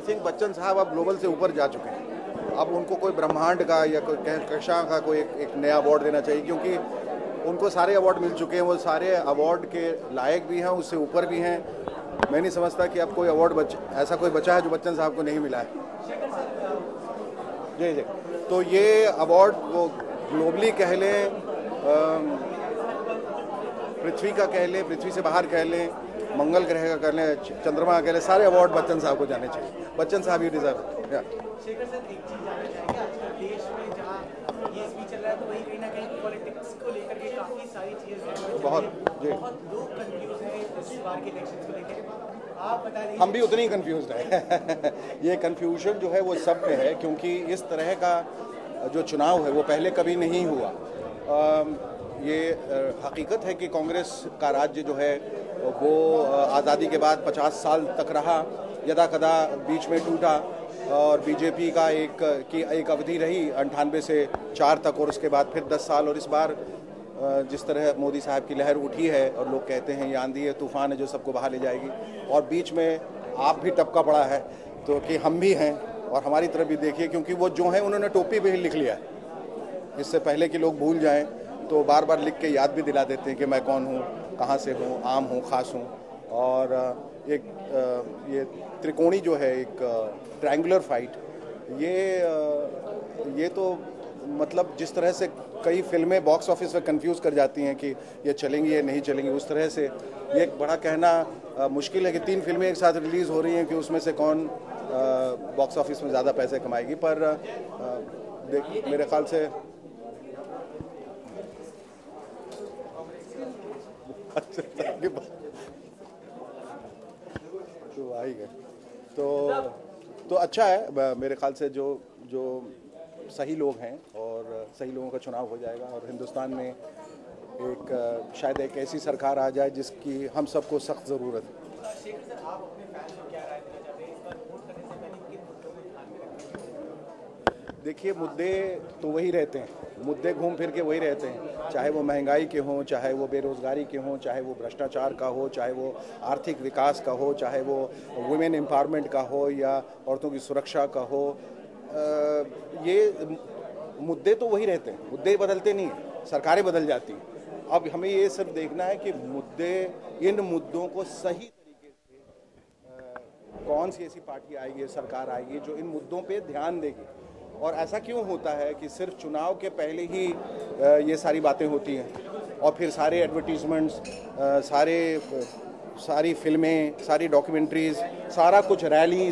Think Bachchan साहब अब global से ऊपर जा चुके हैं। अब उनको कोई ब्रह्मांड का या कोई कक्षा का कोई एक नया अवार्ड देना चाहिए, क्योंकि उनको सारे अवार्ड मिल चुके हैं। वो सारे अवार्ड के लायक भी हैं, उससे ऊपर भी हैं। मैं नहीं समझता कि अब कोई अवार्ड ऐसा कोई बचा है जो बच्चन साहब को नहीं मिला है। जी जी। तो ये अवार्ड वो ग्लोबली कह लें, पृथ्वी का कह लें, पृथ्वी से बाहर कह लें, मंगल ग्रह का कह लें, चंद्रमा का कह लें, सारे अवार्ड बच्चन साहब को जाने चाहिए। बच्चन साहब ही डिजर्व। शेखर सर, एक चीज जानना चाहेंगे, आजकल देश में जहाँ ये भी चल रहा है तो वही कहीं ना कहीं पॉलिटिक्स को लेकर के काफी सारी चीजें बहुत लोग कंफ्यूज हैं इस बार के इलेक्शन को लेकर। आप बता दीजिए। हम भी उतने ही कंफ्यूज हैं। ये कंफ्यूजन जो है वो सब में है, क्योंकि इस तरह का जो चुनाव है वो पहले कभी नहीं हुआ। ये हकीकत है कि कांग्रेस का राज्य जो है वो आज़ादी के बाद 50 साल तक रहा, यदा कदा बीच में टूटा, और बीजेपी का एक अवधि रही 98 से 4 तक, और उसके बाद फिर 10 साल। और इस बार जिस तरह मोदी साहब की लहर उठी है और लोग कहते हैं ये आंधी है, तूफान है जो सबको बहा ले जाएगी, और बीच में आप भी टपका पड़ा है, तो कि हम भी हैं और हमारी तरफ भी देखिए, क्योंकि वो जो हैं उन्होंने टोपी पे ही लिख लिया है। इससे पहले कि लोग भूल जाएं तो बार बार लिख के याद भी दिला देते हैं कि मैं कौन हूँ, कहाँ से हूँ, आम हूँ, ख़ास हूँ। और ये त्रिकोणी जो है, एक ट्रायंगुलर फाइट, ये तो मतलब जिस तरह से कई फिल्में बॉक्स ऑफिस में कंफ्यूज कर जाती हैं कि ये चलेंगी या नहीं चलेंगी, उस तरह से ये बड़ा कहना मुश्किल है कि 3 फिल्में एक साथ रिलीज़ हो रही हैं कि उसमें से कौन बॉक्स ऑफिस में ज़्यादा पैसे कमाएगी। पर मेरे ख्याल से तो आ ही गए तो अच्छा है। मेरे ख्याल से जो सही लोग हैं और सही लोगों का चुनाव हो जाएगा, और हिंदुस्तान में शायद एक ऐसी सरकार आ जाए जिसकी हम सबको सख्त ज़रूरत है। शेखर सर, आप अपने फैंस को क्या राय देना चाहते हैं इस बार वोट करने से पहले किन मुद्दों को ध्यान में रखें? देखिए, मुद्दे तो वही रहते हैं, मुद्दे घूम फिर के वही रहते हैं, चाहे वो महंगाई के हों, चाहे वो बेरोज़गारी के हों, चाहे वो भ्रष्टाचार का हो, चाहे वो आर्थिक विकास का हो, चाहे वो वुमेन एम्पावरमेंट का हो या औरतों की सुरक्षा का हो। ये मुद्दे तो वही रहते हैं, मुद्दे बदलते नहीं हैं, सरकारें बदल जाती हैं। अब हमें ये सब देखना है कि इन मुद्दों को सही तरीके से कौन सी ऐसी पार्टी आएगी, सरकार आएगी जो इन मुद्दों पे ध्यान देगी। और ऐसा क्यों होता है कि सिर्फ चुनाव के पहले ही ये सारी बातें होती हैं, और फिर सारे एडवर्टीजमेंट्स, सारी फिल्में, सारी डॉक्यूमेंट्रीज, सारा कुछ, रैली,